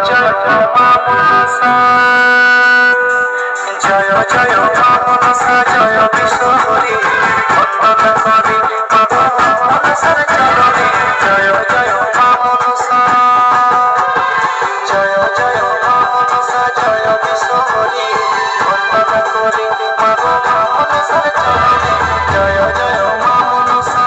জয় মা মনসা, জয় জয় মা মনসা, জয় বিশ্বহরি, বন্দনা করি মা মনসার চরণে। জয় জয় মা মনসা, জয় জয় মা মনসা, জয় বিশ্বহরি, বন্দনা করি মা মনসার চরণে। জয় জয় মা মনসা।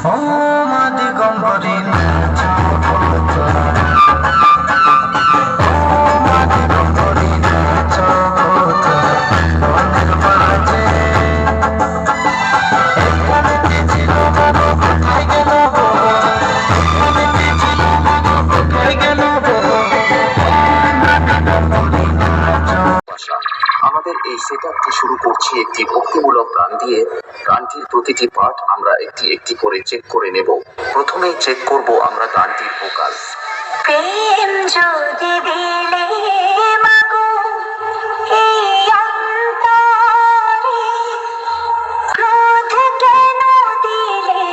ও মা দিগম্বরী নাচো তোরা, ও মা দিগম্বরী নাচো তোরা, বনের মাঝে এখানে কি ছিল বাবা, কোথায় গেল গো? এখানে কি ছিল বাবা, কোথায় গেল গো? মা দিগম্বরী নাচো। আমাদের এই সেটআপটি শুরু করছি একটি ভক্তিমূলক গান দিয়ে। গানটির প্রতিটি পার্ট আমরা একটি একটি করে চেক করে নেব। প্রথমেই চেক করব আমরা গানটির ভোকাল। প্রেম যদি দিলে মাগো এই অন্তরে, ক্রোধ কেন দিলে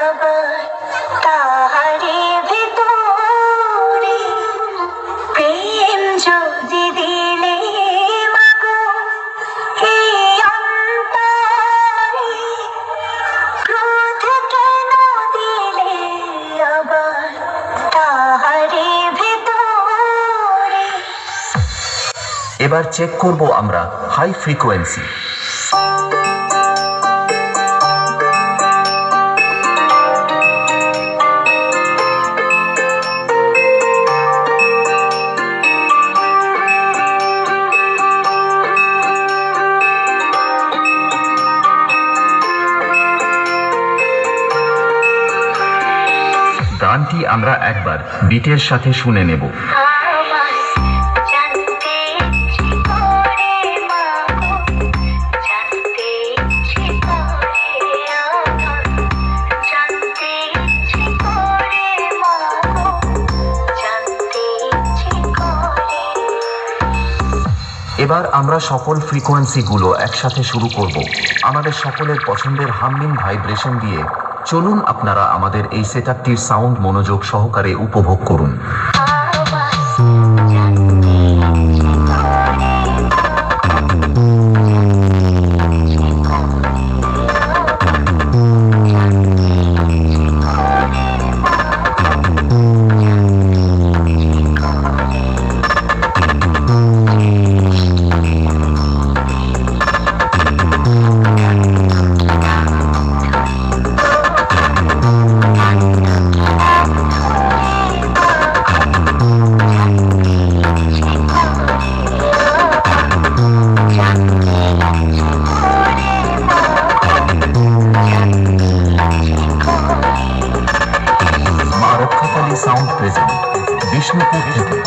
আবার তাহারে ভিতরে? প্রেম যদি দিলে মাগো এই অন্তরে, ক্রোধ কেন দিলে আবার তাহারে ভিতরে? এবার চেক করব আমরা হাই ফ্রিকোয়েন্সি। গানটি আমরা একবার বিটের সাথে শুনে নেব। এবার আমরা সকল ফ্রিকোয়েন্সিগুলো একসাথে শুরু করব আমাদের সকলের পছন্দের হামিং ভাইব্রেশন দিয়ে। চলুন আপনারা আমাদের এই সেটআপটির সাউন্ড মনোযোগ সহকারে উপভোগ করুন। সাউন্ড প্রেজেন্ট বিষ্ণুপুর থেকে।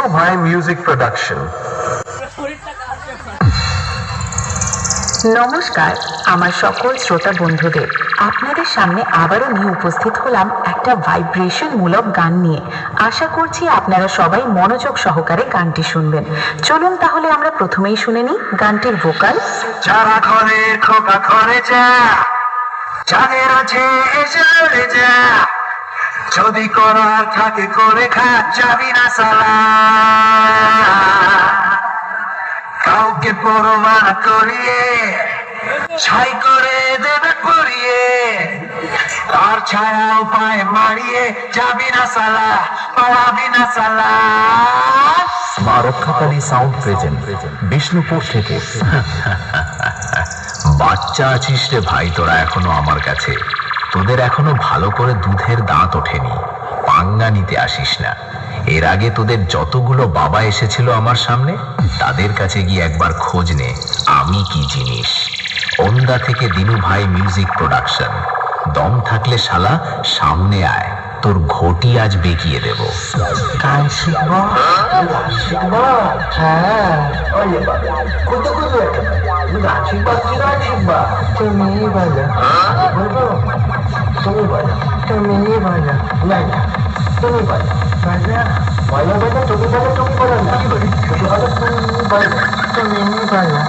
দিনু ভাই মিউজিক প্রোডাকশন। নমস্কার আমার সকল শ্রোতা বন্ধুদের, আপনাদের সামনে আবারও নিয়ে উপস্থিত হলাম একটা ভাইব্রেশন মূলক গান নিয়ে। আশা করছি আপনারা সবাই মনোযোগ সহকারে গানটি শুনবেন। চলুন তাহলে আমরা প্রথমেই শুনে নিই গানটির ভোকাল। যারা ঘরে খোকা ঘরে যা, যাদের আছে এসে লড়ে যা, যদি করার থাকে করে খা, যাবি না সালা। কাউকে পরোয়া না করিয়ে ছাই করে দেবে পড়িয়ে, তার ছায়া উপায় মারিয়ে যাবি না সালা, পালাবি না সালা। মা রক্ষাকালী সাউন্ড প্রেজেন্ট বিষ্ণুপুর থেকে। বাচ্চা আছিস রে ভাই তোরা এখনো আমার কাছে, তোদের এখনো ভালো করে দুধের দাঁত ওঠেনি, পাঙ্গা নিতে আসিস না। এর আগে তোদের যতগুলো বাবা এসেছিল আমার সামনে, তাদের কাছে গিয়ে একবার খোঁজ নে আমি কি জিনিস। ওন্দা থেকে দিনু ভাই মিউজিক প্রোডাকশন। দম থাকলে শালা সামনে আয়, তোর ঘটি আজ বেঁকিয়ে দেব। গান শিখবো শিখবো, হ্যাঁ ওলে বাবা কত কত গান শিখবা, কি গান শিখবা? তুমি বলো, বলবো তুমি বলো, তুমি বলো, না তুমি বলো, বলো বলো তুমি বলো, তুমি বলো না, কি বলি তুমি বলো, তুমি বলো, তুমি বলো।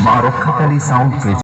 মা রক্ষাকালী সাউন্ড প্রেজেন্ট।